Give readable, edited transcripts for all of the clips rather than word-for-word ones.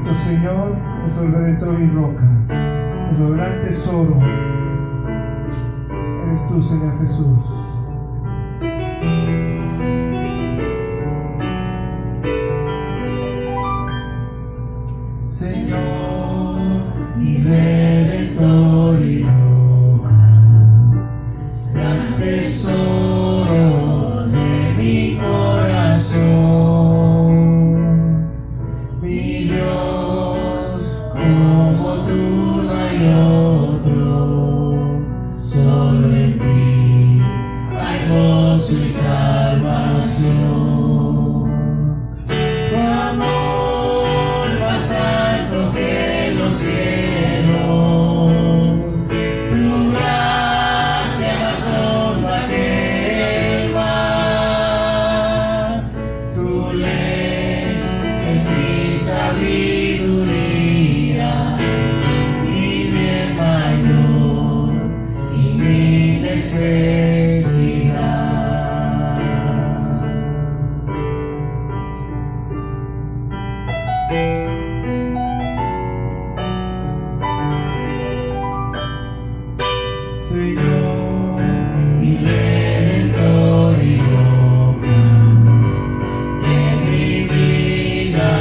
nuestro Señor, nuestro Redentor y roca, nuestro gran tesoro. Eres tú, Señor Jesús. Señor, mi Redentor y roca, gran tesoro de mi corazón, mi Dios, como tú no hay otro, solo en ti hay gozo y salvación. Tu amor más alto que los cielos, tu gracia más honda que el mar, tu ley es mi sabiduría y bien mayor y mi necesidad. Señor, mi Redentor y roca, de mi vida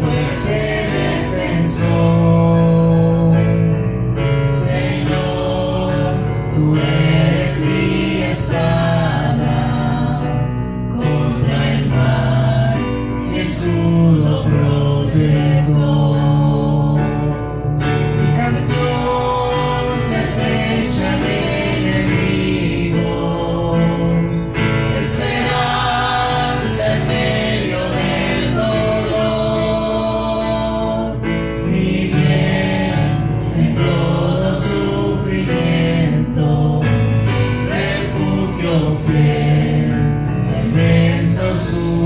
fuerte defensor. Señor, tú eres mi espada contra el mal, mi escudo protector. Mi canción se acechan enemigos, esperanza en medio del dolor, mi bien en todo sufrimiento, refugio fiel en densa oscuridad.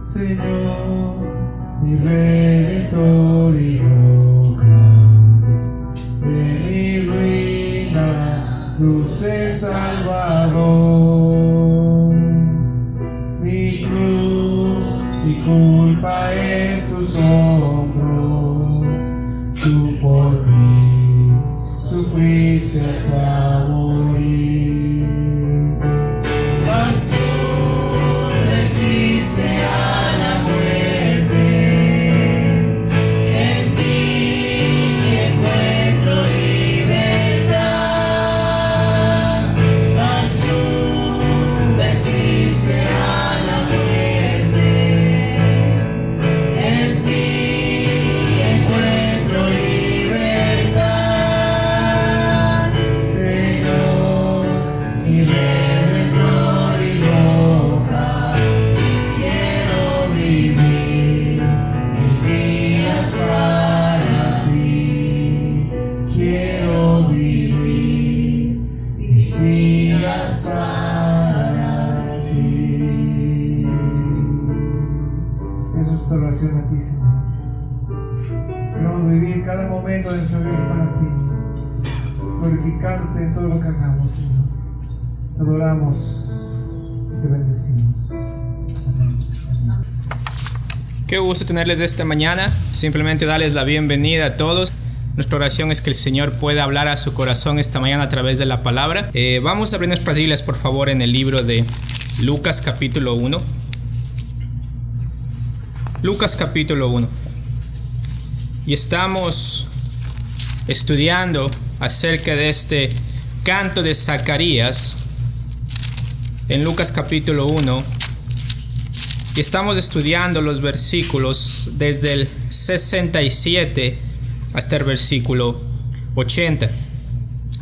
Señor, mi Redentor y roca, de mi ruina, dulce Salvador. Mi cruz y culpa en tus hombros, tú por mí sufriste hasta morir. Mas tú resiste a la muerte, en ti encuentro libertad. Mas tú venciste a la muerte, en ti encuentro libertad. Señor, mi Redentor y roca, quiero vivir mis días para ti. Quiero vivir mis días para ti. Es nuestra oración a ti, Señor. Queremos vivir cada momento de nuestra vida para ti, glorificándote en todo lo que hagamos, Señor. Te adoramos y te bendecimos. Amén. Amén. Qué gusto tenerles esta mañana. Simplemente darles la bienvenida a todos. Nuestra oración es que el Señor pueda hablar a su corazón esta mañana a través de la palabra. Vamos a abrir nuestras Biblias, por favor, en el libro de Lucas capítulo 1. Lucas capítulo 1. Y estamos estudiando acerca de este canto de Zacarías en Lucas capítulo 1. Y estamos estudiando los versículos desde el 67 hasta el versículo 80.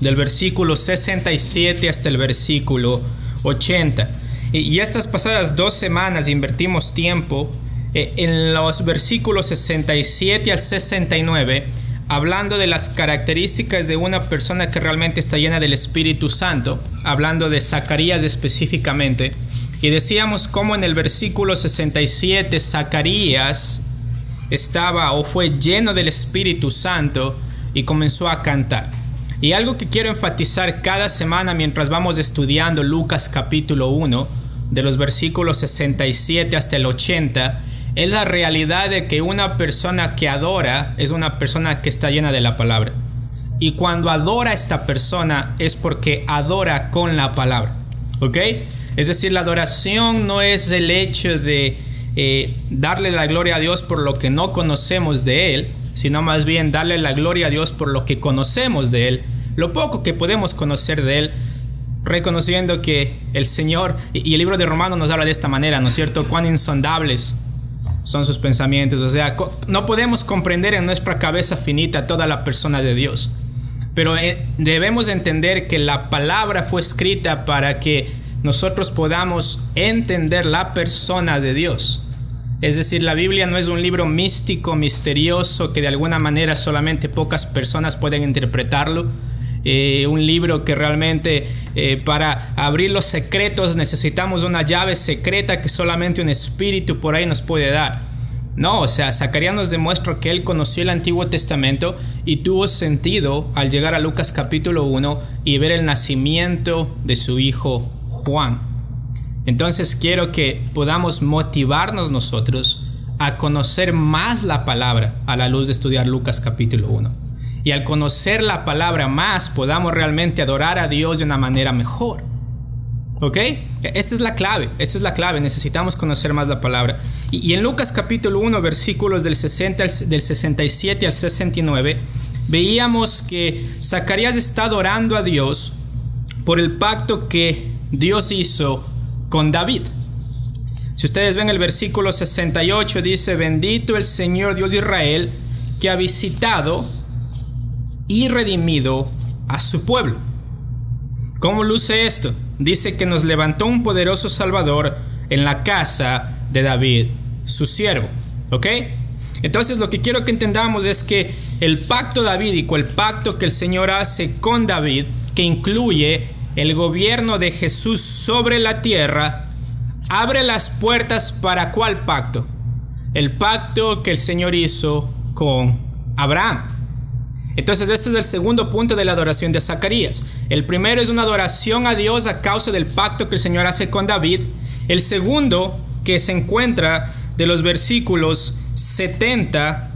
Del versículo 67 hasta el versículo 80. Y estas pasadas 2 semanas invertimos tiempo en los versículos 67 al 69, hablando de las características de una persona que realmente está llena del Espíritu Santo, hablando de Zacarías específicamente. Y decíamos cómo en el versículo 67 Zacarías estaba o fue lleno del Espíritu Santo y comenzó a cantar. Y algo que quiero enfatizar cada semana mientras vamos estudiando Lucas capítulo 1, de los versículos 67 hasta el 80, es la realidad de que una persona que adora es una persona que está llena de la palabra. Y cuando adora a esta persona es porque adora con la palabra, ¿ok? Es decir, la adoración no es el hecho de darle la gloria a Dios por lo que no conocemos de Él, sino más bien darle la gloria a Dios por lo que conocemos de Él, lo poco que podemos conocer de Él, reconociendo que el Señor, y el libro de Romanos nos habla de esta manera, ¿no es cierto?, cuán insondables son sus pensamientos. O sea, no podemos comprender en nuestra cabeza finita toda la persona de Dios, pero debemos entender que la palabra fue escrita para que nosotros podamos entender la persona de Dios. Es decir, la Biblia no es un libro místico, misterioso, que de alguna manera solamente pocas personas pueden interpretarlo. Un libro que realmente para abrir los secretos necesitamos una llave secreta que solamente un espíritu por ahí nos puede dar. No, o sea, Zacarías nos demuestra que él conoció el Antiguo Testamento y tuvo sentido al llegar a Lucas capítulo 1 y ver el nacimiento de su hijo Juan. Entonces quiero que podamos motivarnos nosotros a conocer más la palabra a la luz de estudiar Lucas capítulo 1. Y al conocer la palabra más, podamos realmente adorar a Dios de una manera mejor. ¿Ok? Esta es la clave, necesitamos conocer más la palabra. Y en Lucas capítulo 1, versículos del 67 al 69, veíamos que Zacarías está adorando a Dios por el pacto que Dios hizo con David. Si ustedes ven el versículo 68, dice: bendito el Señor Dios de Israel, que ha visitado y redimido a su pueblo. ¿Cómo luce esto? Dice que nos levantó un poderoso Salvador en la casa de David, su siervo. ¿Ok? Entonces lo que quiero que entendamos es que el pacto davídico, el pacto que el Señor hace con David, que incluye el gobierno de Jesús sobre la tierra, abre las puertas para ¿cuál pacto? El pacto que el Señor hizo con Abraham. Entonces este es el segundo punto de la adoración de Zacarías. El primero es una adoración a Dios a causa del pacto que el Señor hace con David. El segundo, que se encuentra de los versículos 70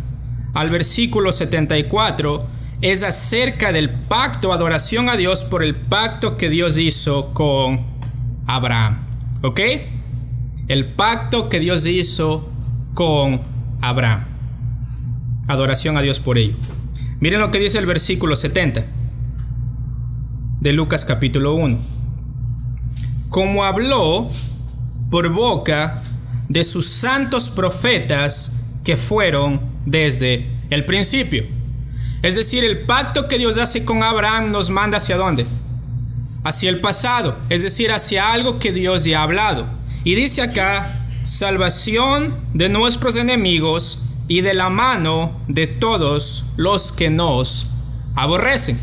al versículo 74, es acerca del pacto, adoración a Dios por el pacto que Dios hizo con Abraham. ¿Ok? El pacto que Dios hizo con Abraham. Adoración a Dios por ello. Miren lo que dice el versículo 70 de Lucas capítulo 1. Como habló por boca de sus santos profetas que fueron desde el principio. Es decir, el pacto que Dios hace con Abraham nos manda ¿hacia dónde? Hacia el pasado, es decir, hacia algo que Dios ya ha hablado. Y dice acá: salvación de nuestros enemigos y de la mano de todos los que nos aborrecen.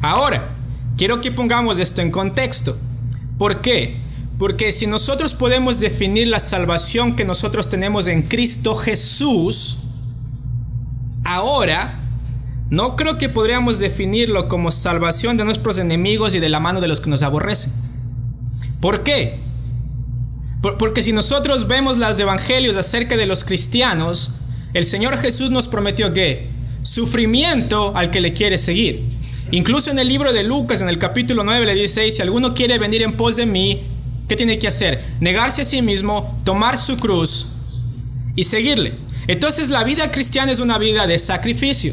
Ahora, quiero que pongamos esto en contexto. ¿Por qué? Porque si nosotros podemos definir la salvación que nosotros tenemos en Cristo Jesús, ahora no creo que podríamos definirlo como salvación de nuestros enemigos y de la mano de los que nos aborrecen. ¿Por qué? Porque si nosotros vemos los evangelios acerca de los cristianos, el Señor Jesús nos prometió ¿qué? Sufrimiento al que le quiere seguir. Incluso en el libro de Lucas, en el capítulo 9, le dice: si alguno quiere venir en pos de mí, ¿qué tiene que hacer? Negarse a sí mismo, tomar su cruz y seguirle. Entonces la vida cristiana es una vida de sacrificio.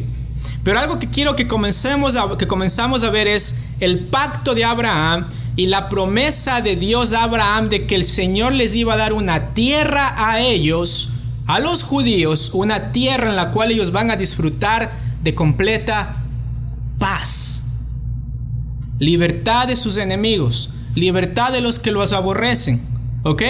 Pero algo que quiero que comenzamos a ver es el pacto de Abraham y la promesa de Dios a Abraham de que el Señor les iba a dar una tierra a ellos, a los judíos, una tierra en la cual ellos van a disfrutar de completa paz, libertad de sus enemigos, libertad de los que los aborrecen. ¿Ok?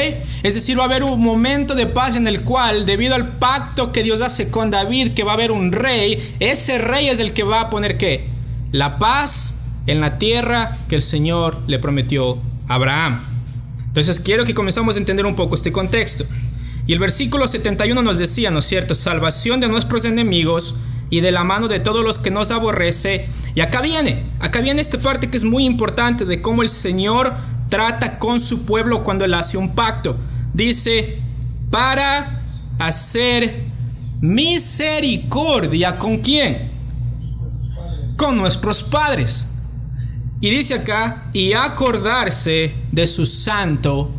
Es decir, va a haber un momento de paz en el cual, debido al pacto que Dios hace con David, que va a haber un rey, ese rey es el que va a poner ¿qué? La paz en la tierra que el Señor le prometió a Abraham. Entonces quiero que comenzamos a entender un poco este contexto. Y el versículo 71 nos decía, ¿no es cierto? Salvación de nuestros enemigos y de la mano de todos los que nos aborrece. Y acá viene esta parte que es muy importante de cómo el Señor trata con su pueblo cuando Él hace un pacto. Dice, para hacer misericordia, ¿con quién? Con nuestros padres. Y dice acá, y acordarse de su santo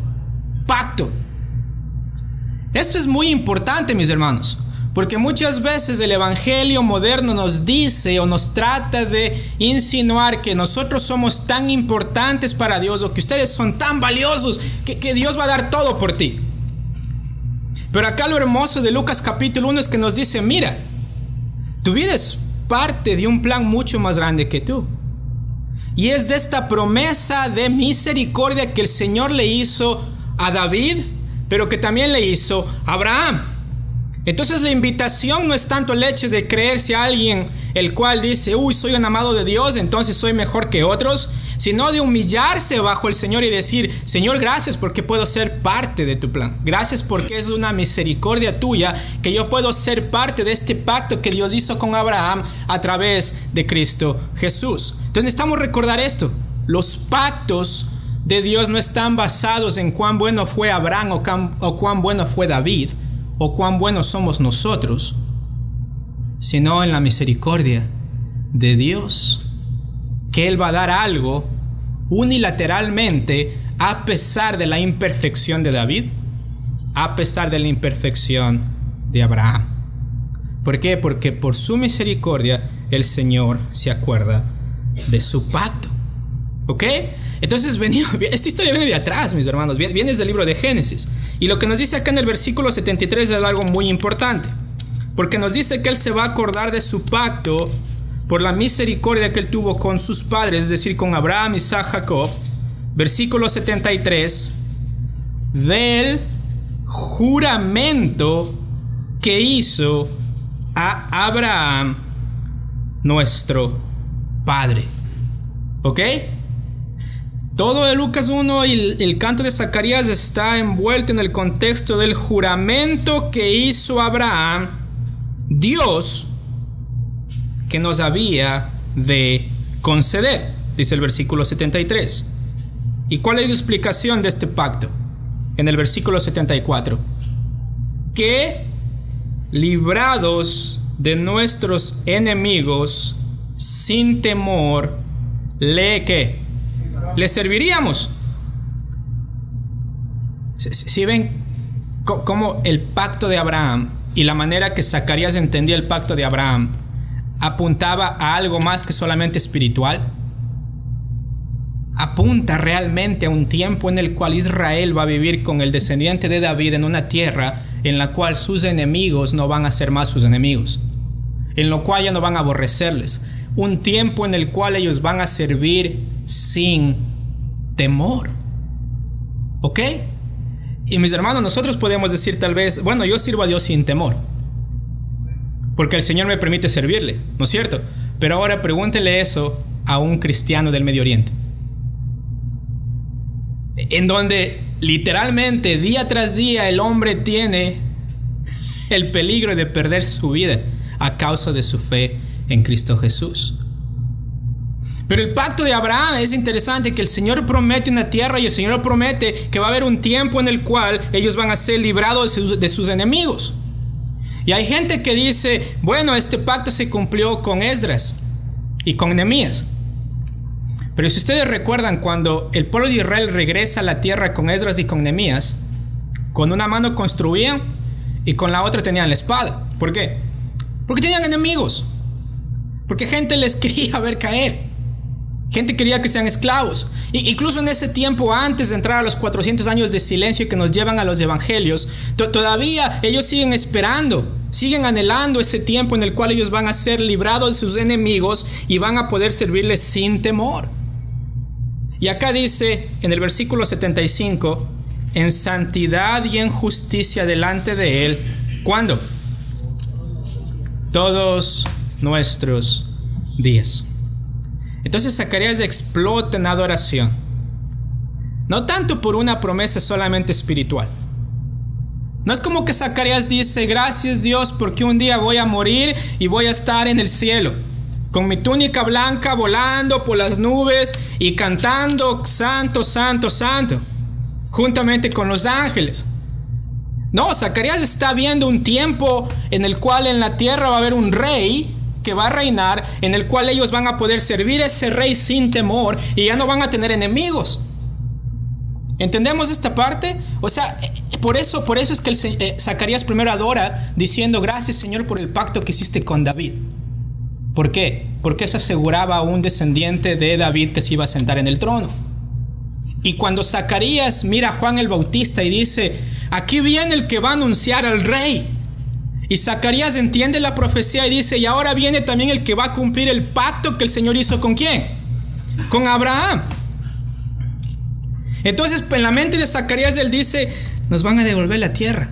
pacto. Esto es muy importante, mis hermanos, porque muchas veces el evangelio moderno nos dice o nos trata de insinuar que nosotros somos tan importantes para Dios, o que ustedes son tan valiosos que Dios va a dar todo por ti. Pero acá lo hermoso de Lucas capítulo 1 es que nos dice, mira, tu vida es parte de un plan mucho más grande que tú. Y es de esta promesa de misericordia que el Señor le hizo a David, pero que también le hizo a Abraham. Entonces la invitación no es tanto el hecho de creerse a alguien el cual dice, uy, soy un amado de Dios, entonces soy mejor que otros, sino de humillarse bajo el Señor y decir, Señor, gracias porque puedo ser parte de tu plan. Gracias porque es una misericordia tuya que yo puedo ser parte de este pacto que Dios hizo con Abraham a través de Cristo Jesús. Entonces necesitamos recordar esto. Los pactos de Dios no están basados en cuán bueno fue Abraham o cuán bueno fue David o cuán buenos somos nosotros, sino en la misericordia de Dios, que Él va a dar algo unilateralmente a pesar de la imperfección de David, a pesar de la imperfección de Abraham. ¿Por qué? Porque por su misericordia el Señor se acuerda de su pacto. ¿Ok? Entonces esta historia viene de atrás, mis hermanos, viene desde el libro de Génesis. Y lo que nos dice acá en el versículo 73 es algo muy importante, porque nos dice que Él se va a acordar de su pacto por la misericordia que Él tuvo con sus padres, es decir, con Abraham, Isaac, Jacob. Versículo 73, del juramento que hizo a Abraham, nuestro padre. ¿Ok? Todo de Lucas 1 y el canto de Zacarías está envuelto en el contexto del juramento que hizo Abraham, Dios, que nos había de conceder, dice el versículo 73. ¿Y cuál es la explicación de este pacto? En el versículo 74. Que librados de nuestros enemigos, sin temor, ¿qué? Le serviríamos. Si ven cómo el pacto de Abraham y la manera que Zacarías entendía el pacto de Abraham apuntaba a algo más que solamente espiritual. Apunta realmente a un tiempo en el cual Israel va a vivir con el descendiente de David en una tierra en la cual sus enemigos no van a ser más sus enemigos, en lo cual ya no van a aborrecerles. Un tiempo en el cual ellos van a servir sin temor. ¿Ok? Y mis hermanos, nosotros podemos decir tal vez, bueno, yo sirvo a Dios sin temor, porque el Señor me permite servirle, ¿no es cierto? Pero ahora pregúntele eso a un cristiano del Medio Oriente, en donde literalmente día tras día el hombre tiene el peligro de perder su vida a causa de su fe en Cristo Jesús. Pero el pacto de Abraham es interesante, que el Señor promete una tierra y el Señor promete que va a haber un tiempo en el cual ellos van a ser librados de sus enemigos. Y hay gente que dice, bueno, este pacto se cumplió con Esdras y con Nehemías. Pero si ustedes recuerdan, cuando el pueblo de Israel regresa a la tierra con Esdras y con Nehemías, con una mano construían y con la otra tenían la espada. ¿Por qué? Porque tenían enemigos. Porque gente les quería ver caer. Gente quería que sean esclavos. Incluso en ese tiempo, antes de entrar a los 400 años de silencio que nos llevan a los evangelios, todavía ellos siguen esperando, siguen anhelando ese tiempo en el cual ellos van a ser librados de sus enemigos y van a poder servirles sin temor. Y acá dice en el versículo 75, en santidad y en justicia delante de Él, ¿cuándo? Todos nuestros días. Entonces Zacarías explota en adoración, no tanto por una promesa solamente espiritual, No es como que Zacarías dice, gracias Dios porque un día voy a morir y voy a estar en el cielo, con mi túnica blanca volando por las nubes y cantando santo, santo, santo, juntamente con los ángeles. No, Zacarías está viendo un tiempo en el cual en la tierra va a haber un rey que va a reinar, en el cual ellos van a poder servir a ese rey sin temor y ya no van a tener enemigos. ¿Entendemos esta parte? O sea, por eso es que Zacarías primero adora diciendo, gracias Señor por el pacto que hiciste con David. ¿Por qué? Porque eso aseguraba a un descendiente de David que se iba a sentar en el trono. Y cuando Zacarías mira a Juan el Bautista y dice, aquí viene el que va a anunciar al rey. Y Zacarías entiende la profecía y dice, y ahora viene también el que va a cumplir el pacto que el Señor hizo ¿con quién? Con Abraham. Entonces en la mente de Zacarías él dice, nos van a devolver la tierra.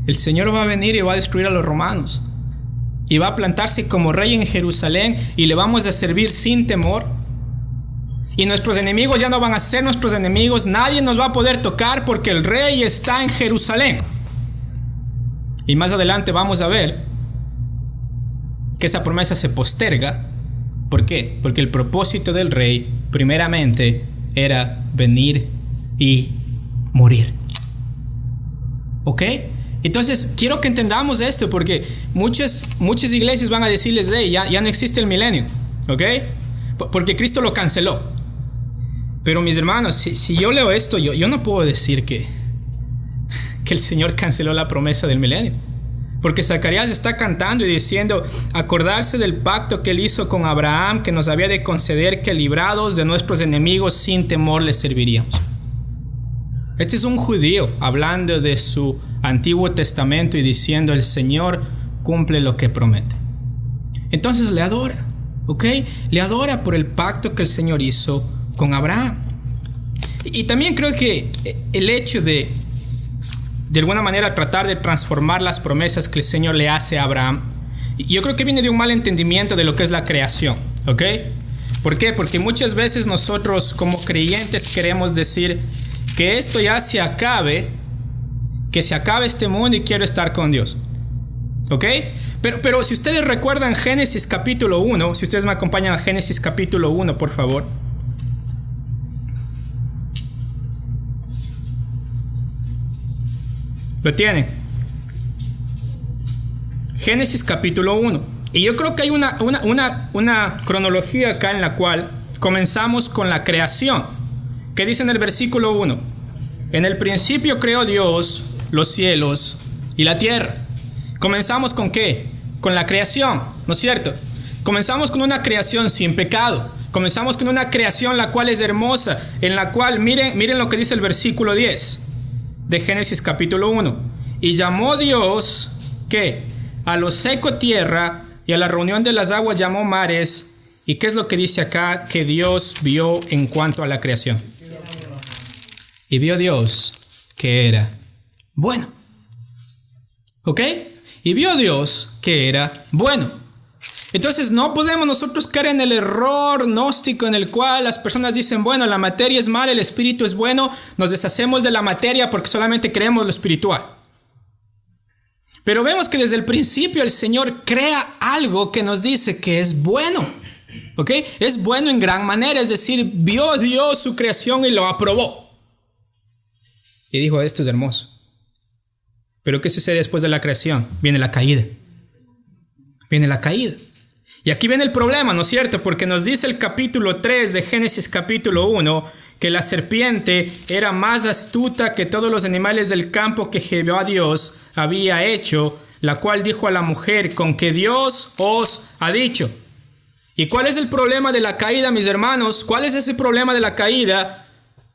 El Señor va a venir y va a destruir a los romanos. Y va a plantarse como rey en Jerusalén y le vamos a servir sin temor. Y nuestros enemigos ya no van a ser nuestros enemigos. Nadie nos va a poder tocar porque el rey está en Jerusalén. Y más adelante vamos a ver que esa promesa se posterga. ¿Por qué? Porque el propósito del rey primeramente era venir y morir. ¿Ok? Entonces quiero que entendamos esto, porque muchas iglesias van a decirles, hey, ya no existe el milenio. ¿Ok? Porque Cristo lo canceló. Pero mis hermanos, si yo leo esto, yo no puedo decir que el Señor canceló la promesa del milenio. Porque Zacarías está cantando y diciendo, acordarse del pacto que él hizo con Abraham, que nos había de conceder que librados de nuestros enemigos sin temor les serviríamos. Este es un judío hablando de su Antiguo Testamento y diciendo, el Señor cumple lo que promete. Entonces le adora, ¿ok? Le adora por el pacto que el Señor hizo con Abraham. Y también creo que el hecho de alguna manera tratar de transformar las promesas que el Señor le hace a Abraham, yo creo que viene de un mal entendimiento de lo que es la creación, ¿ok? ¿Por qué? Porque muchas veces nosotros como creyentes queremos decir que esto ya se acabe, que se acabe este mundo y quiero estar con Dios, ¿ok? Pero si ustedes recuerdan Génesis capítulo 1, si ustedes me acompañan a Génesis capítulo 1, por favor. ¿Lo tienen? Génesis capítulo 1. Y yo creo que hay una cronología acá en la cual comenzamos con la creación. ¿Qué dice en el versículo 1? En el principio creó Dios los cielos y la tierra. Comenzamos con ¿qué? Con la creación, ¿no es cierto? Comenzamos con una creación sin pecado. Comenzamos con una creación la cual es hermosa, en la cual, miren lo que dice el versículo 10 de Génesis capítulo 1. Y llamó Dios, ¿qué? A lo seco tierra, y a la reunión de las aguas llamó mares. ¿Y qué es lo que dice acá? Que Dios vio en cuanto a la creación. Y vio Dios que era bueno. ¿Ok? Y vio Dios que era bueno. Entonces no podemos nosotros caer en el error gnóstico en el cual las personas dicen, bueno, la materia es mala, el espíritu es bueno, nos deshacemos de la materia porque solamente creemos lo espiritual. Pero vemos que desde el principio el Señor crea algo que nos dice que es bueno. ¿Ok? Es bueno en gran manera, es decir, vio Dios su creación y lo aprobó. Y dijo, esto es hermoso. Pero ¿qué sucede después de la creación? Viene la caída. Viene la caída. Y aquí viene el problema, ¿no es cierto? Porque nos dice el capítulo 3 de Génesis capítulo 1 que la serpiente era más astuta que todos los animales del campo que Jehová Dios había hecho, la cual dijo a la mujer, con que Dios os ha dicho. ¿Y cuál es el problema de la caída, mis hermanos? ¿Cuál es ese problema de la caída?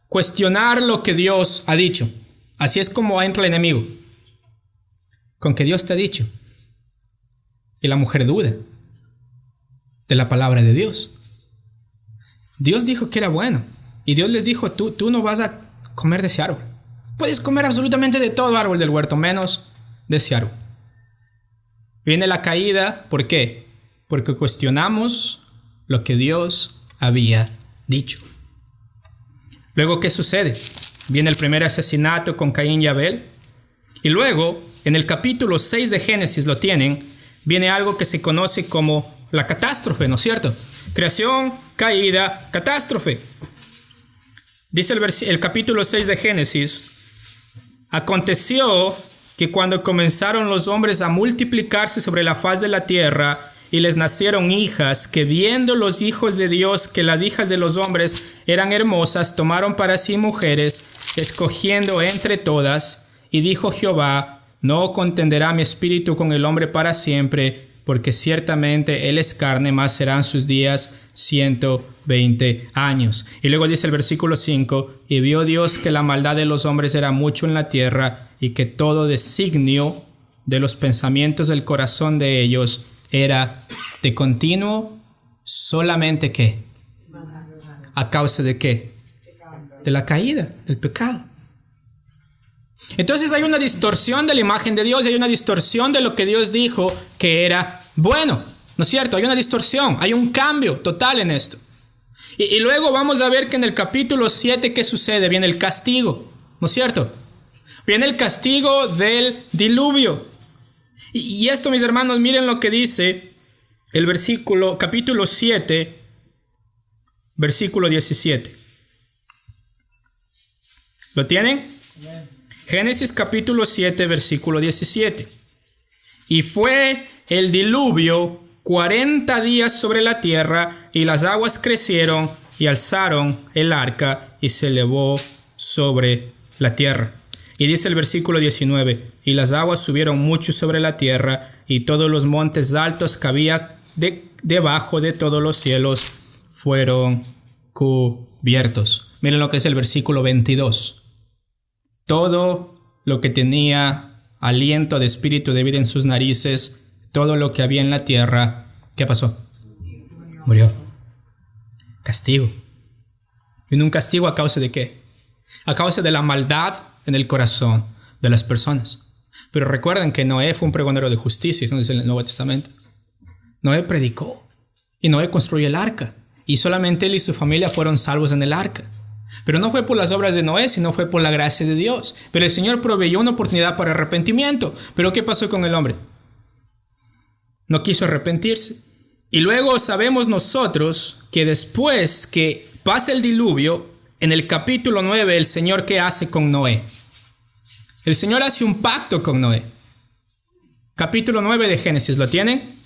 Cuestionar lo que Dios ha dicho. Así es como entra el enemigo. Con que Dios te ha dicho. Y la mujer duda de la palabra de Dios. Dios dijo que era bueno. Y Dios les dijo, tú no vas a comer de ese árbol. Puedes comer absolutamente de todo árbol del huerto, menos de ese árbol. Viene la caída, ¿por qué? Porque cuestionamos lo que Dios había dicho. Luego, ¿qué sucede? Viene el primer asesinato con Caín y Abel. Y luego, en el capítulo 6 de Génesis, lo tienen, viene algo que se conoce como la catástrofe, ¿no es cierto? Creación, caída, catástrofe. Dice el capítulo 6 de Génesis: aconteció que cuando comenzaron los hombres a multiplicarse sobre la faz de la tierra y les nacieron hijas, que viendo los hijos de Dios que las hijas de los hombres eran hermosas, tomaron para sí mujeres, escogiendo entre todas, y dijo Jehová: no contenderá mi espíritu con el hombre para siempre, porque ciertamente él es carne, mas serán sus días 120 años. Y luego dice el versículo 5: y vio Dios que la maldad de los hombres era mucho en la tierra, y que todo designio de los pensamientos del corazón de ellos era de continuo solamente ¿qué? ¿A causa de qué? De la caída, del pecado. Entonces hay una distorsión de la imagen de Dios, y hay una distorsión de lo que Dios dijo que era bueno, ¿no es cierto? Hay una distorsión, hay un cambio total en esto. Y luego vamos a ver que en el capítulo 7, ¿qué sucede? Viene el castigo, ¿no es cierto? Viene el castigo del diluvio. Y esto, mis hermanos, miren lo que dice el capítulo 7, versículo 17. ¿Lo tienen? Génesis capítulo 7, versículo 17. Y fue el diluvio 40 días sobre la tierra, y las aguas crecieron y alzaron el arca y se elevó sobre la tierra. Y dice el versículo 19: y las aguas subieron mucho sobre la tierra, y todos los montes altos que había debajo de todos los cielos fueron cubiertos. Miren lo que es el versículo 22. Todo lo que tenía aliento de espíritu de vida en sus narices, todo lo que había en la tierra, ¿qué pasó? Murió. Castigo. ¿Vino un castigo a causa de qué? A causa de la maldad en el corazón de las personas. Pero recuerden que Noé fue un pregonero de justicia, eso dice el Nuevo Testamento. Noé predicó, y Noé construyó el arca, y solamente él y su familia fueron salvos en el arca. Pero no fue por las obras de Noé, sino fue por la gracia de Dios. Pero el Señor proveyó una oportunidad para arrepentimiento. Pero ¿qué pasó con el hombre? No quiso arrepentirse. Y luego sabemos nosotros que después que pasa el diluvio, en el capítulo 9, el Señor, ¿qué hace con Noé? El Señor hace un pacto con Noé. Capítulo 9 de Génesis, ¿lo tienen?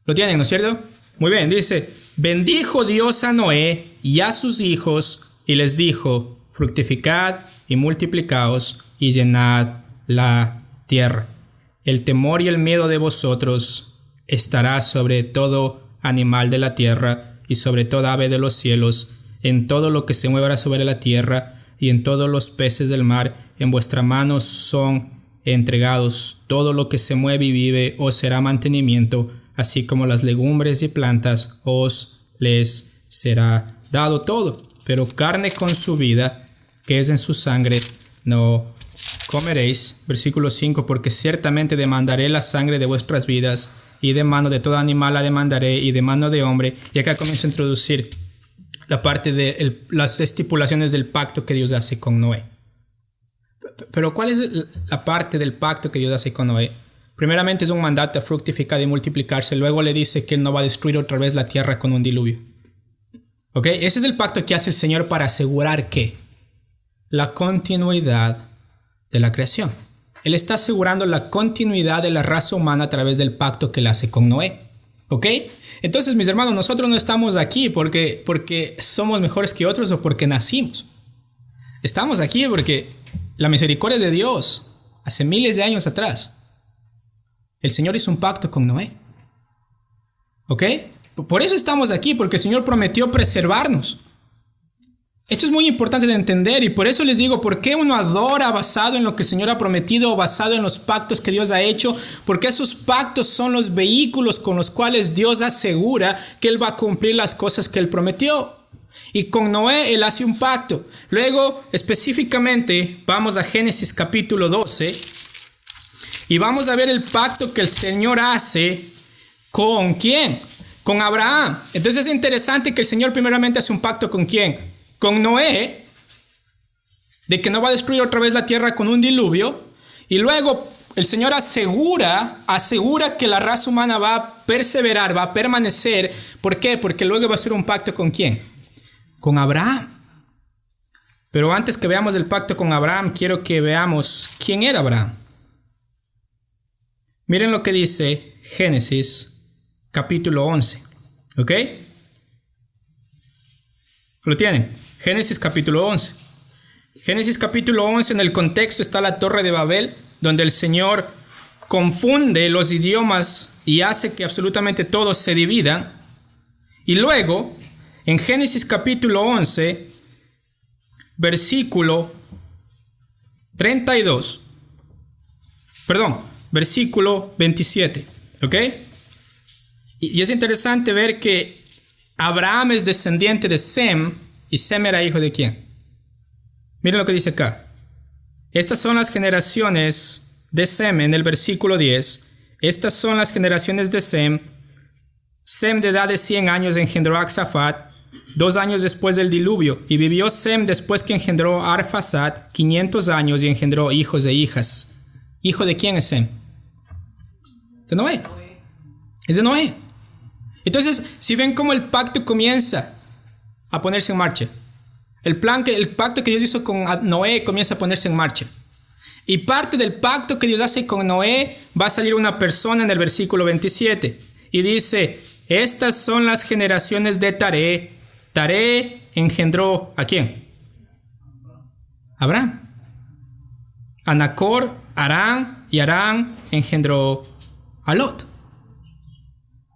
¿Lo tienen, no es cierto? Muy bien, dice: bendijo Dios a Noé y a sus hijos, y les dijo: fructificad y multiplicaos y llenad la tierra. El temor y el miedo de vosotros estará sobre todo animal de la tierra y sobre toda ave de los cielos, en todo lo que se mueva sobre la tierra y en todos los peces del mar. En vuestras manos son entregados todo lo que se mueve y vive, os será mantenimiento, así como las legumbres y plantas os les será dado todo. Pero carne con su vida, que es en su sangre, no comeréis. Versículo 5: porque ciertamente demandaré la sangre de vuestras vidas, y de mano de todo animal la demandaré, y de mano de hombre. Y acá comienzo a introducir la parte de las estipulaciones del pacto que Dios hace con Noé. Pero ¿cuál es la parte del pacto que Dios hace con Noé? Primeramente es un mandato a fructificar y multiplicarse. Luego le dice que él no va a destruir otra vez la tierra con un diluvio. ¿Ok? Ese es el pacto que hace el Señor para asegurar que la continuidad de la creación. Él está asegurando la continuidad de la raza humana a través del pacto que él hace con Noé. ¿Ok? Entonces, mis hermanos, nosotros no estamos aquí porque somos mejores que otros o porque nacimos. Estamos aquí porque la misericordia de Dios, hace miles de años atrás, el Señor hizo un pacto con Noé. ¿Ok? Por eso estamos aquí, porque el Señor prometió preservarnos. Esto es muy importante de entender, y por eso les digo, ¿por qué uno adora basado en lo que el Señor ha prometido o basado en los pactos que Dios ha hecho? Porque esos pactos son los vehículos con los cuales Dios asegura que Él va a cumplir las cosas que Él prometió. Y con Noé Él hace un pacto. Luego, específicamente, vamos a Génesis capítulo 12 y vamos a ver el pacto que el Señor hace ¿con quién? Con Abraham. Entonces es interesante que el Señor primeramente hace un pacto ¿con quién? Con Noé. de que no va a destruir otra vez la tierra con un diluvio, y luego el Señor asegura que la raza humana va a perseverar, va a permanecer. ¿Por qué? Porque luego va a hacer un pacto ¿con quién? Con Abraham. Pero antes que veamos el pacto con Abraham, quiero que veamos quién era Abraham. Miren lo que dice Génesis capítulo 11. ¿Ok? ¿Lo tienen? Génesis capítulo 11. Génesis capítulo 11, en el contexto está la Torre de Babel, donde el Señor confunde los idiomas y hace que absolutamente todos se dividan. Y luego, en Génesis capítulo 11, versículo 32, versículo 27, ¿ok? Y es interesante ver que Abraham es descendiente de Sem, y Sem era hijo de ¿quién? Miren lo que dice acá. Estas son las generaciones de Sem en el versículo 10. Estas son las generaciones de Sem. Sem, de edad de 100 años, engendró a Axafat 2 años después del diluvio. Y vivió Sem después que engendró a Arfaxad 500 años y engendró hijos e hijas. ¿Hijo de quién es Sem? De Noé. Es de Noé. Entonces, si ven cómo el pacto comienza a ponerse en marcha. El pacto que Dios hizo con Noé comienza a ponerse en marcha. Y parte del pacto que Dios hace con Noé va a salir una persona en el versículo 27. Y dice, estas son las generaciones de Taré. Taré engendró ¿a quién? Abraham. A Nacor, Harán, y Harán engendró a Lot.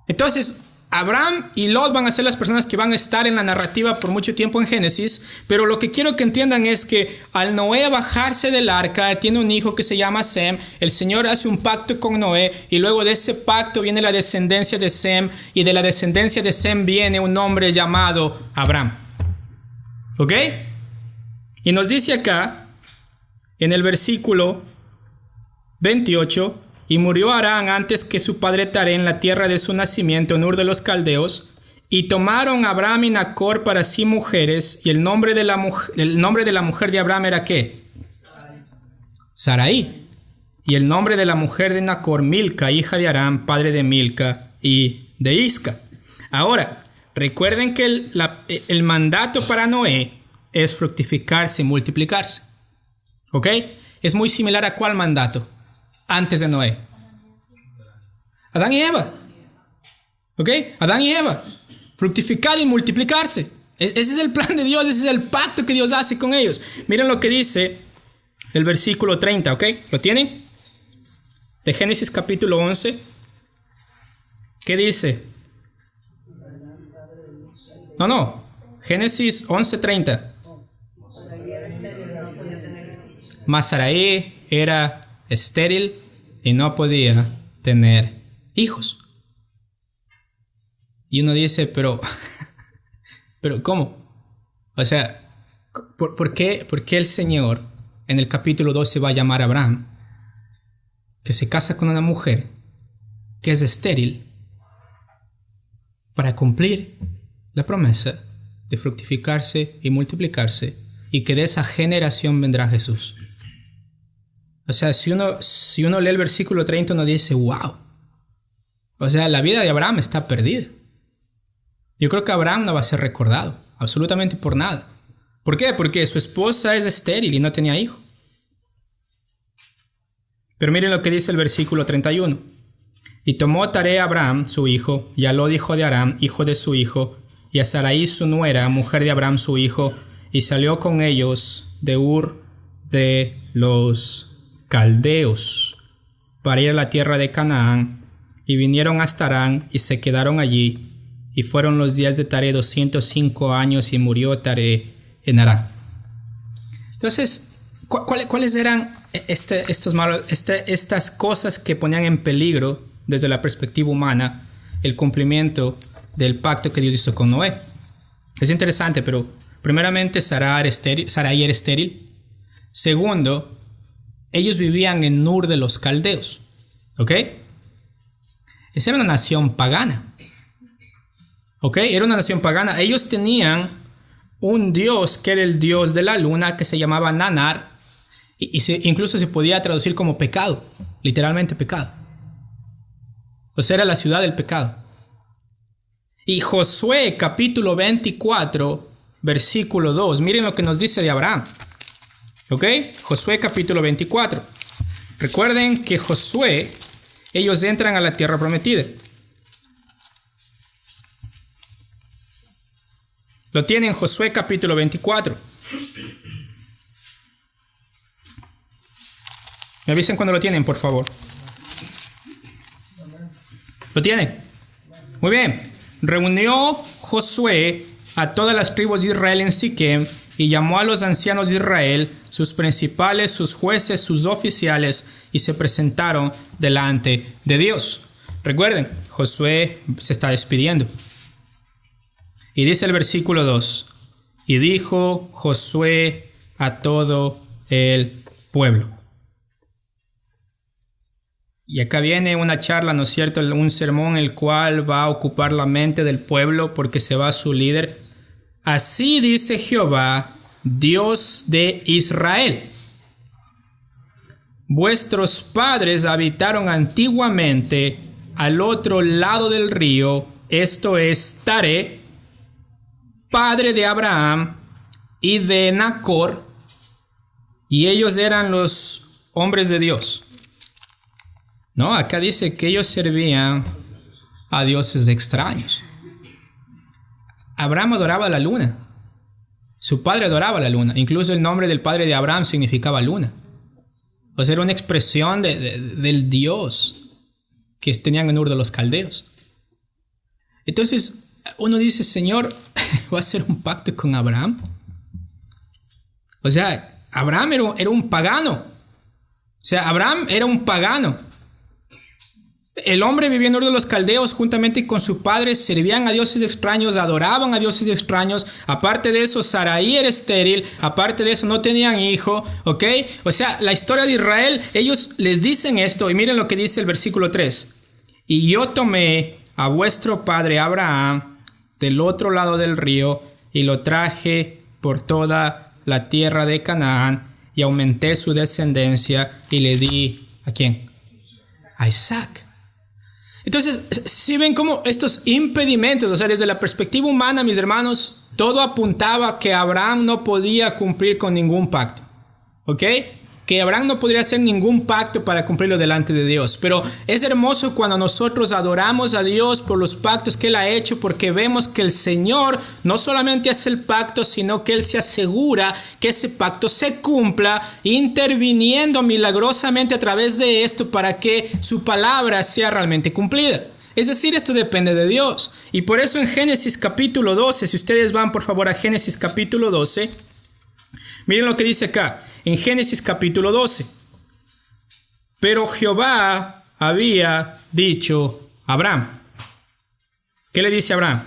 Entonces, Abraham y Lot van a ser las personas que van a estar en la narrativa por mucho tiempo en Génesis, pero lo que quiero que entiendan es que al Noé bajarse del arca, tiene un hijo que se llama Sem, el Señor hace un pacto con Noé, y luego de ese pacto viene la descendencia de Sem, y de la descendencia de Sem viene un hombre llamado Abraham. ¿Ok? Y nos dice acá, en el versículo 28, y murió Harán antes que su padre Taré en la tierra de su nacimiento, en Ur de los Caldeos, y tomaron Abraham y Nacor para sí mujeres, y el nombre de la mujer de Abraham era ¿qué? Sarai. Y el nombre de la mujer de Nacor, Milca, hija de Harán, padre de Milca y de Isca. Ahora, recuerden que el mandato para Noé es fructificarse y multiplicarse. ¿Ok? Es muy similar a ¿cuál mandato? Antes de Noé. Adán y Eva. ¿Ok? Adán y Eva. Fructificar y multiplicarse. Ese es el plan de Dios, ese es el pacto que Dios hace con ellos. Miren lo que dice el versículo 30, ¿ok? ¿Lo tienen? De Génesis capítulo 11. ¿Qué dice? No. Génesis 11:30. Mas Sarai era estéril y no podía tener hijos. Y uno dice, pero ¿cómo? O sea, ¿por qué el Señor en el capítulo 12 va a llamar a Abraham, que se casa con una mujer que es estéril, para cumplir la promesa de fructificarse y multiplicarse, y que de esa generación vendrá Jesús? O sea, si uno lee el versículo 30, uno dice, wow. O sea, la vida de Abraham está perdida. Yo creo que Abraham no va a ser recordado, absolutamente por nada. ¿Por qué? Porque su esposa es estéril y no tenía hijo. Pero miren lo que dice el versículo 31. Y tomó Taré a Abraham, su hijo, y a Lot, hijo de Aram, hijo de su hijo, y a Sarai, su nuera, mujer de Abraham, su hijo, y salió con ellos de Ur de los Caldeos para ir a la tierra de Canaán, y vinieron hasta Harán y se quedaron allí, y fueron los días de Taré 205 años, y murió Taré en Harán. Entonces, ¿cuáles eran estas cosas que ponían en peligro desde la perspectiva humana el cumplimiento del pacto que Dios hizo con Noé? Es interesante, pero primeramente Sarai era estéril. Segundo, ellos vivían en Ur de los Caldeos. ¿Ok? Esa era una nación pagana. ¿Ok? Era una nación pagana. Ellos tenían un dios que era el dios de la luna, que se llamaba Nanar, incluso se podía traducir como pecado, literalmente pecado. O sea, era la ciudad del pecado. Y Josué capítulo 24, versículo 2, miren lo que nos dice de Abraham. ¿Ok? Josué capítulo 24. Recuerden que Josué, ellos entran a la tierra prometida. Lo tienen Josué capítulo 24. Me avisen cuando lo tienen, por favor. ¿Lo tienen? Muy bien. Reunió Josué a todas las tribus de Israel en Siquem y llamó a los ancianos de Israel, sus principales, sus jueces, sus oficiales, y se presentaron delante de Dios. Recuerden, Josué se está despidiendo. Y dice el versículo 2, y dijo Josué a todo el pueblo. Y acá viene una charla, ¿no es cierto? Un sermón el cual va a ocupar la mente del pueblo porque se va su líder. Así dice Jehová, Dios de Israel. Vuestros padres habitaron antiguamente al otro lado del río, esto es Taré, padre de Abraham y de Nacor, y ellos eran los hombres de Dios. No, acá dice que ellos servían a dioses extraños. Abraham adoraba la luna. Su padre adoraba la luna. Incluso el nombre del padre de Abraham significaba luna. O sea, era una expresión del Dios que tenían en Ur de los caldeos. Entonces, uno dice, Señor, ¿va a hacer un pacto con Abraham? O sea, Abraham era un pagano. O sea, Abraham era un pagano. El hombre vivía en Ur de los caldeos juntamente con su padre, servían a dioses extraños, adoraban a dioses extraños. Aparte de eso, Sarai era estéril. Aparte de eso, no tenían hijo. ¿Ok? O sea, la historia de Israel, ellos les dicen esto. Y miren lo que dice el versículo 3. Y yo tomé a vuestro padre Abraham del otro lado del río y lo traje por toda la tierra de Canaán y aumenté su descendencia y le di ¿a quién? A Isaac. Entonces, si ven cómo estos impedimentos, o sea, desde la perspectiva humana, mis hermanos, todo apuntaba a que Abraham no podía cumplir con ningún pacto. ¿Ok? Que Abraham no podría hacer ningún pacto para cumplirlo delante de Dios. Pero es hermoso cuando nosotros adoramos a Dios por los pactos que Él ha hecho, porque vemos que el Señor no solamente hace el pacto, sino que Él se asegura que ese pacto se cumpla, interviniendo milagrosamente a través de esto para que su palabra sea realmente cumplida. Es decir, esto depende de Dios. Y por eso en Génesis capítulo 12, si ustedes van por favor a Génesis capítulo 12, miren lo que dice acá. En Génesis capítulo 12. Pero Jehová había dicho a Abraham. ¿Qué le dice a Abraham?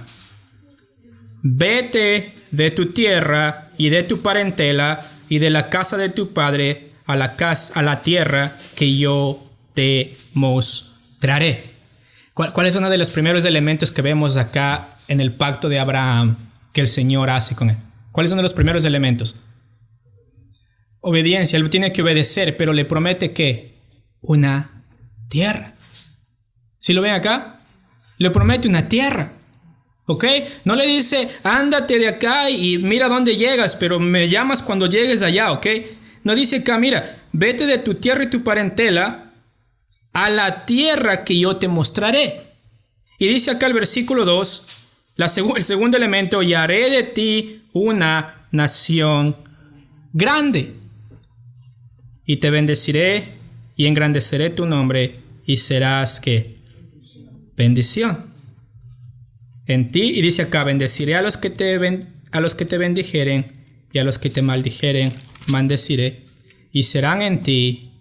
Vete de tu tierra y de tu parentela y de la casa de tu padre a la tierra que yo te mostraré. ¿Cuál es uno de los primeros elementos que vemos acá en el pacto de Abraham que el Señor hace con él? ¿Cuál es uno de los primeros elementos? Obediencia. Él tiene que obedecer, pero le promete ¿qué? Una tierra. ¿Sí lo ven acá? Le promete una tierra. ¿Ok? No le dice, ándate de acá y mira dónde llegas, pero me llamas cuando llegues allá, ¿ok? No dice acá, mira, vete de tu tierra y tu parentela a la tierra que yo te mostraré. Y dice acá el versículo 2, el segundo elemento, y haré de ti una nación grande. Y te bendeciré y engrandeceré tu nombre y serás ¿qué? Bendición en ti. Y dice acá, bendeciré a los que te bendijeren y a los que te maldijeren maldeciré, y serán en ti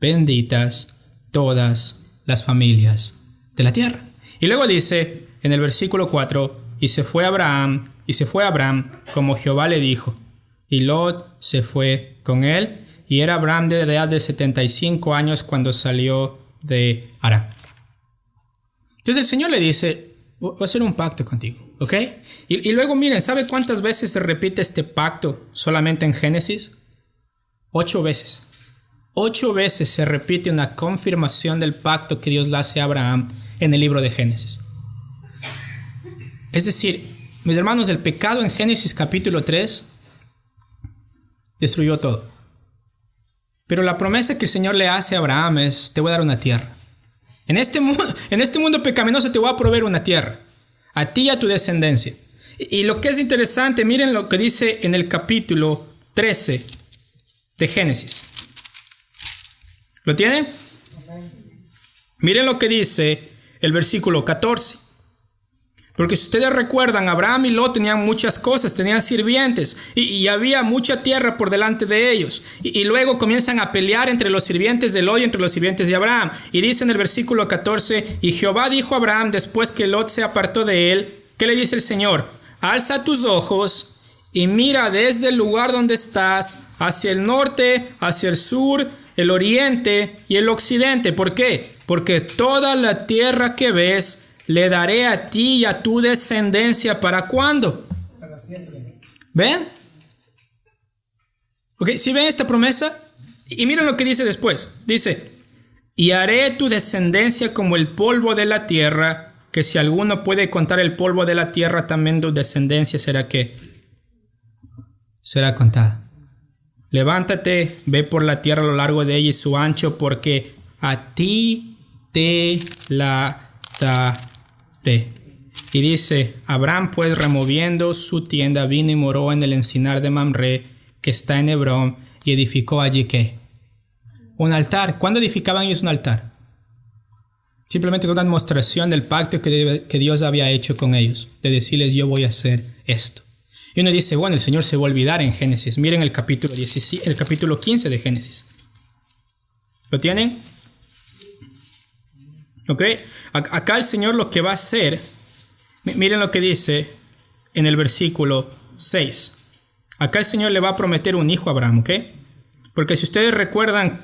benditas todas las familias de la tierra. Y luego dice en el versículo 4, y se fue Abraham como Jehová le dijo, y Lot se fue con él. Y era Abraham de edad de 75 años cuando salió de Harán. Entonces el Señor le dice, voy a hacer un pacto contigo. ¿Ok? Y luego miren, ¿sabe cuántas veces se repite este pacto solamente en Génesis? 8 veces. 8 veces se repite una confirmación del pacto que Dios le hace a Abraham en el libro de Génesis. Es decir, mis hermanos, el pecado en Génesis capítulo 3 destruyó todo. Pero la promesa que el Señor le hace a Abraham es: te voy a dar una tierra. En este mundo pecaminoso te voy a proveer una tierra, a ti y a tu descendencia. Y lo que es interesante, miren lo que dice en el capítulo 13 de Génesis. ¿Lo tienen? Miren lo que dice el versículo 14. Porque si ustedes recuerdan, Abraham y Lot tenían muchas cosas, tenían sirvientes y había mucha tierra por delante de ellos. Y luego comienzan a pelear entre los sirvientes de Lot y entre los sirvientes de Abraham. Y dice en el versículo 14: y Jehová dijo a Abraham después que Lot se apartó de él, ¿qué le dice el Señor? Alza tus ojos y mira desde el lugar donde estás hacia el norte, hacia el sur, el oriente y el occidente. ¿Por qué? Porque toda la tierra que ves le daré a ti y a tu descendencia. ¿Para cuándo? Para siempre. ¿Ven? ¿Ok? ¿Sí ven esta promesa? Y miren lo que dice después. Dice: y haré tu descendencia como el polvo de la tierra, que si alguno puede contar el polvo de la tierra, también tu descendencia será ¿qué? Será contada. Levántate, ve por la tierra a lo largo de ella y su ancho, porque a ti te la daré. Y dice: Abraham pues, removiendo su tienda, vino y moró en el encinar de Mamre, que está en Hebrón, y edificó allí ¿qué? Un altar. ¿Cuándo edificaban ellos un altar? Simplemente una demostración del pacto que Dios había hecho con ellos, de decirles: yo voy a hacer esto. Y uno dice: bueno, el Señor se va a olvidar en Génesis. Miren el capítulo 15 de Génesis. ¿Lo tienen? ¿Ok? Acá el Señor lo que va a hacer, miren lo que dice en el versículo 6. Acá el Señor le va a prometer un hijo a Abraham, ¿ok? Porque si ustedes recuerdan,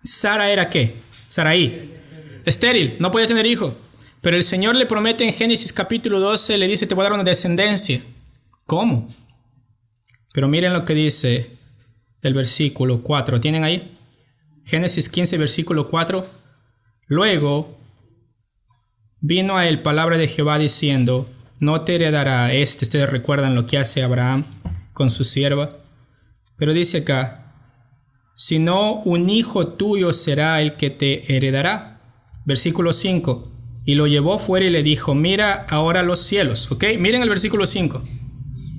Sara era ¿qué? Saraí. Estéril, no podía tener hijo. Pero el Señor le promete en Génesis capítulo 12, le dice: te voy a dar una descendencia. ¿Cómo? Pero miren lo que dice el versículo 4. ¿Tienen ahí? Génesis 15, versículo 4. Luego vino a él palabra de Jehová diciendo: no te heredará este. Ustedes recuerdan lo que hace Abraham con su sierva. Pero dice acá: sino un hijo tuyo será el que te heredará. Versículo 5. Y lo llevó fuera y le dijo: mira ahora los cielos. ¿Ok? Miren el versículo 5.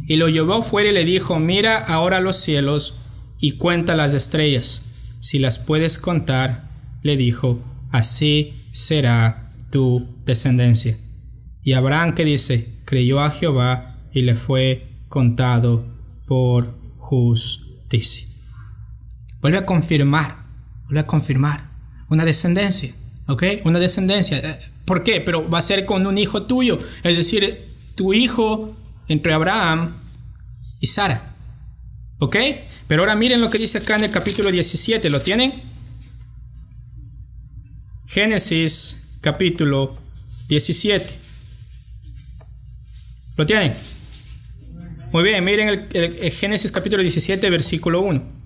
Y lo llevó fuera y le dijo: mira ahora los cielos y cuenta las estrellas. Si las puedes contar, le dijo, así será tu descendencia. Y Abraham, ¿qué dice? Creyó a Jehová y le fue contado por justicia. Vuelve a confirmar una descendencia, ¿ok? Una descendencia. ¿Por qué? Pero va a ser con un hijo tuyo, es decir, tu hijo entre Abraham y Sara, ¿ok? Pero ahora miren lo que dice acá en el capítulo 17, ¿lo tienen? Génesis capítulo 17. ¿Lo tienen? Muy bien, miren el Génesis capítulo 17, versículo 1.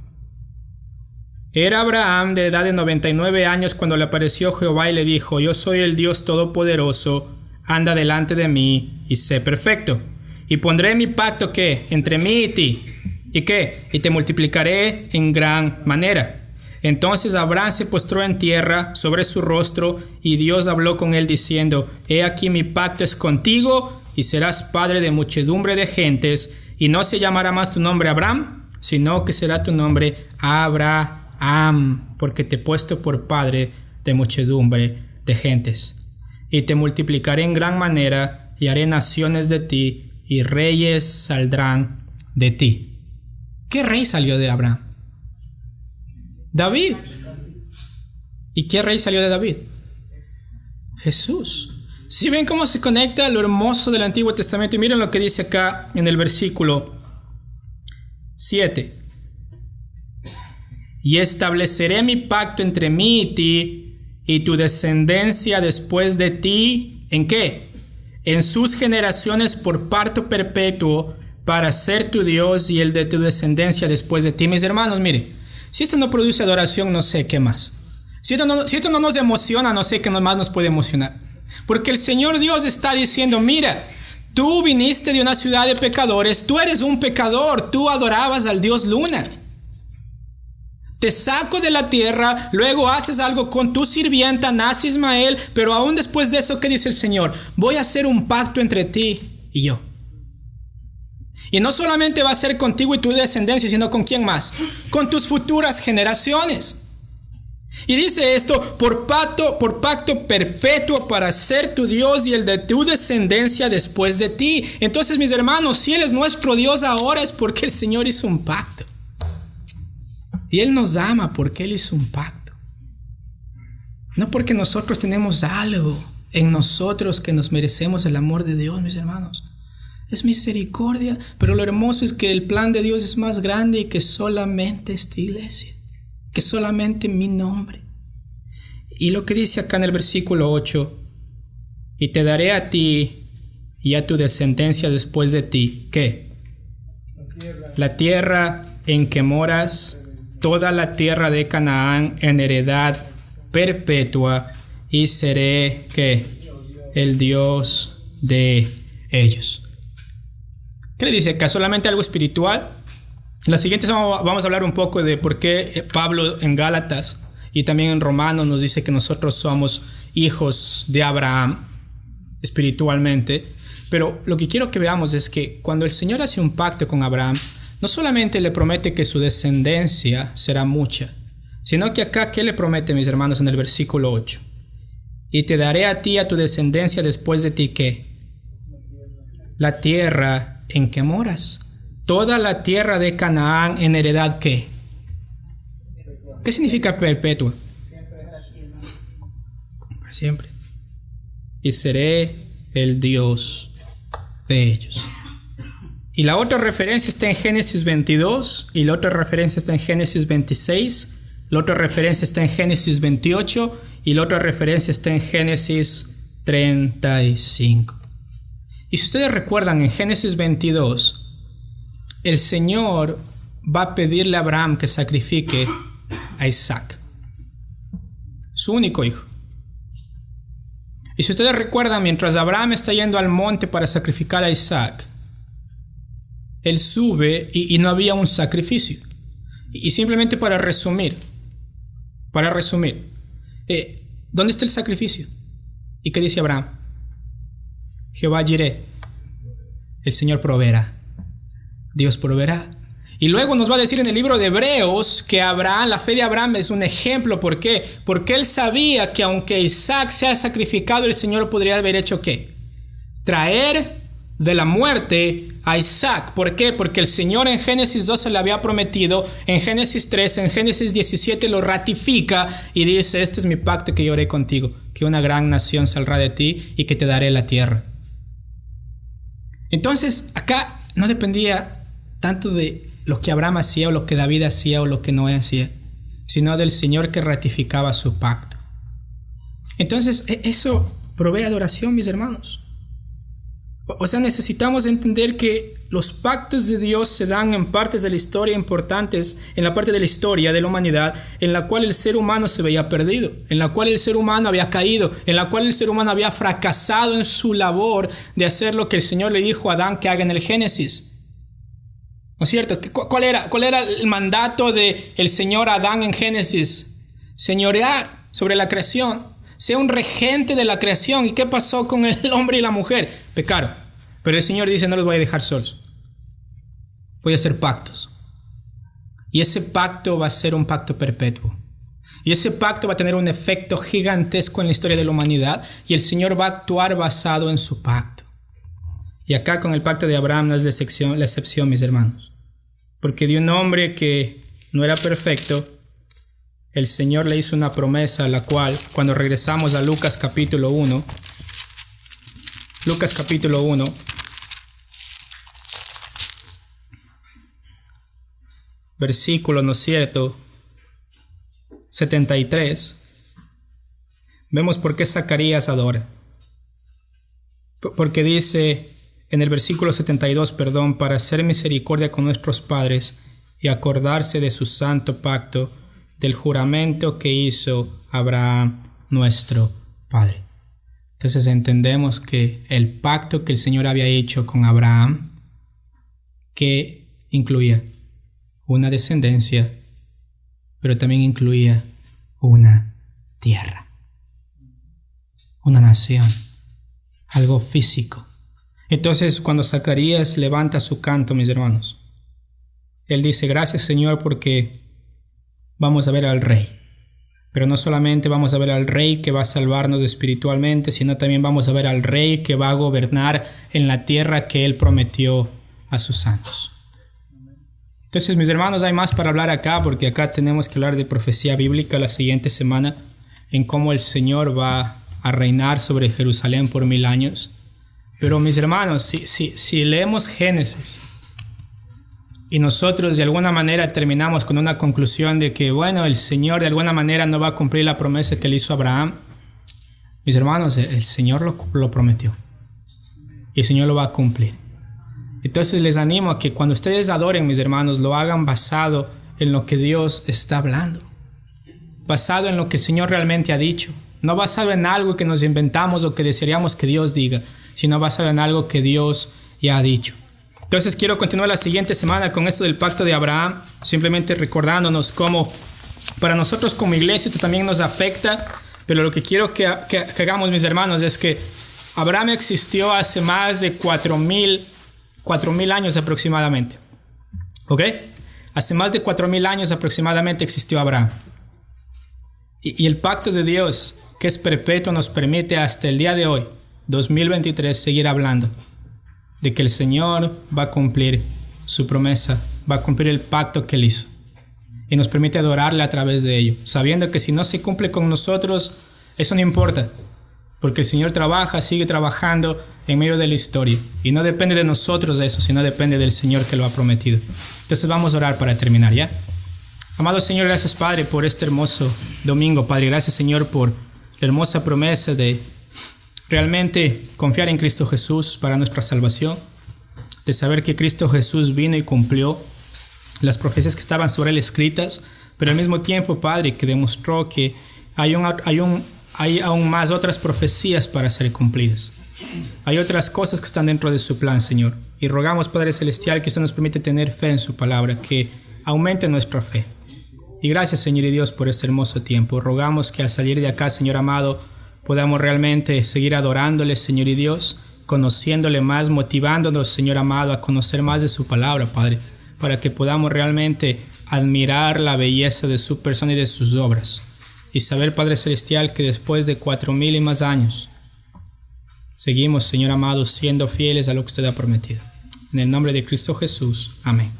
Era Abraham de edad de 99 años cuando le apareció Jehová y le dijo: yo soy el Dios Todopoderoso, anda delante de mí y sé perfecto. Y pondré mi pacto ¿qué? Entre mí y ti. ¿Y qué? Y te multiplicaré en gran manera. Entonces Abraham se postró en tierra sobre su rostro, y Dios habló con él diciendo: he aquí mi pacto es contigo, y serás padre de muchedumbre de gentes, y no se llamará más tu nombre Abraham, sino que será tu nombre Abraham, porque te he puesto por padre de muchedumbre de gentes. Y te multiplicaré en gran manera, y haré naciones de ti, y reyes saldrán de ti. ¿Qué rey salió de Abraham? David. ¿Y qué rey salió de David? Jesús. ¿Sí ven cómo se conecta lo hermoso del Antiguo Testamento? Y miren lo que dice acá en el versículo 7. Y estableceré mi pacto entre mí y ti, y tu descendencia después de ti. ¿En qué? en sus generaciones por pacto perpetuo para ser tu Dios y el de tu descendencia después de ti. Mis hermanos, mire, si esto no produce adoración, no sé qué más. Si esto no nos emociona, no sé qué más nos puede emocionar. Porque el Señor Dios está diciendo, mira, tú viniste de una ciudad de pecadores, tú eres un pecador, tú adorabas al Dios Luna. Te saco de la tierra, luego haces algo con tu sirvienta, nace Ismael, pero aún después de eso, ¿qué dice el Señor? Voy a hacer un pacto entre ti y yo. Y no solamente va a ser contigo y tu descendencia, sino con quién más, con tus futuras generaciones. Y dice esto, por pacto perpetuo para ser tu Dios y el de tu descendencia después de ti. Entonces, mis hermanos, si Él es nuestro Dios ahora es porque el Señor hizo un pacto. Y Él nos ama porque Él hizo un pacto. No porque nosotros tenemos algo en nosotros que nos merecemos el amor de Dios, mis hermanos. Es misericordia, pero lo hermoso es que el plan de Dios es más grande y que solamente esta iglesia, que solamente mi nombre. Y lo que dice acá en el versículo 8, y te daré a ti y a tu descendencia después de ti, ¿qué? La tierra en que moras, toda la tierra de Canaán en heredad perpetua, y seré, ¿qué? El Dios de ellos. ¿Qué le dice acá? ¿Solamente algo espiritual? En la siguiente vamos a hablar un poco de por qué Pablo en Gálatas y también en Romanos nos dice que nosotros somos hijos de Abraham espiritualmente. Pero lo que quiero que veamos es que cuando el Señor hace un pacto con Abraham, no solamente le promete que su descendencia será mucha, sino que acá, ¿qué le promete, mis hermanos, en el versículo 8? Y te daré a ti, a tu descendencia después de ti, ¿qué? La tierra en que moras, toda la tierra de Canaán en heredad, ¿qué? ¿Qué significa perpetua? Para siempre. Y seré el Dios de ellos. Y la otra referencia está en Génesis 22, y la otra referencia está en Génesis 26, la otra referencia está en Génesis 28, y la otra referencia está en Génesis 35. Y si ustedes recuerdan, en Génesis 22, el Señor va a pedirle a Abraham que sacrifique a Isaac, su único hijo. Y si ustedes recuerdan, mientras Abraham está yendo al monte para sacrificar a Isaac, él sube y no había un sacrificio. Y simplemente para resumir, ¿dónde está el sacrificio? ¿Y qué dice Abraham? Jehová Jireh, el Señor proveerá. Dios proveerá. Y luego nos va a decir en el libro de Hebreos que Abraham, la fe de Abraham es un ejemplo. ¿Por qué? Porque él sabía que aunque Isaac sea sacrificado, el Señor podría haber hecho ¿qué? Traer de la muerte a Isaac. ¿Por qué? Porque el Señor en Génesis 12 le había prometido, en Génesis 13, en Génesis 17 lo ratifica y dice, este es mi pacto que yo haré contigo, que una gran nación saldrá de ti y que te daré la tierra. Entonces, acá no dependía tanto de lo que Abraham hacía o lo que David hacía o lo que Noé hacía, sino del Señor que ratificaba su pacto. Entonces, eso provee adoración, mis hermanos. O sea, necesitamos entender que los pactos de Dios se dan en partes de la historia importantes, en la parte de la historia de la humanidad, en la cual el ser humano se veía perdido, en la cual el ser humano había caído, en la cual el ser humano había fracasado en su labor de hacer lo que el Señor le dijo a Adán que haga en el Génesis. ¿No es cierto? ¿Cuál era el mandato del Señor a Adán en Génesis? Señorear sobre la creación, sea un regente de la creación. ¿Y qué pasó con el hombre y la mujer? Pecaron. Pero el Señor dice, no los voy a dejar solos. Voy a hacer pactos. Y ese pacto va a ser un pacto perpetuo. Y ese pacto va a tener un efecto gigantesco en la historia de la humanidad. Y el Señor va a actuar basado en su pacto. Y acá con el pacto de Abraham no es la excepción, mis hermanos. Porque de un hombre que no era perfecto, el Señor le hizo una promesa, la cual, cuando regresamos a Lucas capítulo 1, versículo, ¿no es cierto?, 73, vemos por qué Zacarías adora. Porque dice en el versículo 72, para hacer misericordia con nuestros padres y acordarse de su santo pacto, del juramento que hizo Abraham, nuestro padre. Entonces entendemos que el pacto que el Señor había hecho con Abraham, que incluía una descendencia, pero también incluía una tierra, una nación, algo físico. Entonces, cuando Zacarías levanta su canto, mis hermanos, él dice: gracias, Señor, porque vamos a ver al Rey. Pero no solamente vamos a ver al Rey que va a salvarnos espiritualmente, sino también vamos a ver al Rey que va a gobernar en la tierra que Él prometió a sus santos. Entonces, mis hermanos, hay más para hablar acá, porque acá tenemos que hablar de profecía bíblica la siguiente semana, en cómo el Señor va a reinar sobre Jerusalén por 1000 años. Pero mis hermanos, si leemos Génesis y nosotros de alguna manera terminamos con una conclusión de que, bueno, el Señor de alguna manera no va a cumplir la promesa que le hizo a Abraham, mis hermanos, el Señor lo prometió y el Señor lo va a cumplir. Entonces les animo a que cuando ustedes adoren, mis hermanos, lo hagan basado en lo que Dios está hablando, basado en lo que el Señor realmente ha dicho, no basado en algo que nos inventamos o que desearíamos que Dios diga, sino basado en algo que Dios ya ha dicho. Entonces quiero continuar la siguiente semana con esto del pacto de Abraham, simplemente recordándonos cómo para nosotros como iglesia esto también nos afecta, pero lo que quiero que hagamos, mis hermanos, es que Abraham existió hace más de 4.000 años aproximadamente. ¿Ok? Hace más de 4.000 años aproximadamente existió Abraham. Y el pacto de Dios, que es perpetuo, nos permite hasta el día de hoy, 2023, seguir hablando de que el Señor va a cumplir su promesa, va a cumplir el pacto que Él hizo. Y nos permite adorarle a través de ello, sabiendo que si no se cumple con nosotros, eso no importa, porque el Señor trabaja, sigue trabajando en medio de la historia. Y no depende de nosotros eso, sino depende del Señor que lo ha prometido. Entonces vamos a orar para terminar, ¿ya? Amado Señor, gracias, Padre, por este hermoso domingo. Padre, gracias, Señor, por la hermosa promesa de realmente confiar en Cristo Jesús para nuestra salvación, de saber que Cristo Jesús vino y cumplió las profecías que estaban sobre Él escritas, pero al mismo tiempo, Padre, que demostró que hay aún más otras profecías para ser cumplidas. Hay otras cosas que están dentro de su plan, Señor. Y rogamos, Padre Celestial, que usted nos permite tener fe en su palabra, que aumente nuestra fe. Y gracias, Señor y Dios, por este hermoso tiempo. Rogamos que al salir de acá, Señor amado, podamos realmente seguir adorándole, Señor y Dios, conociéndole más, motivándonos, Señor amado, a conocer más de su palabra, Padre, para que podamos realmente admirar la belleza de su persona y de sus obras. Y saber, Padre Celestial, que después de 4.000 y más años, seguimos, Señor amado, siendo fieles a lo que usted ha prometido. En el nombre de Cristo Jesús. Amén.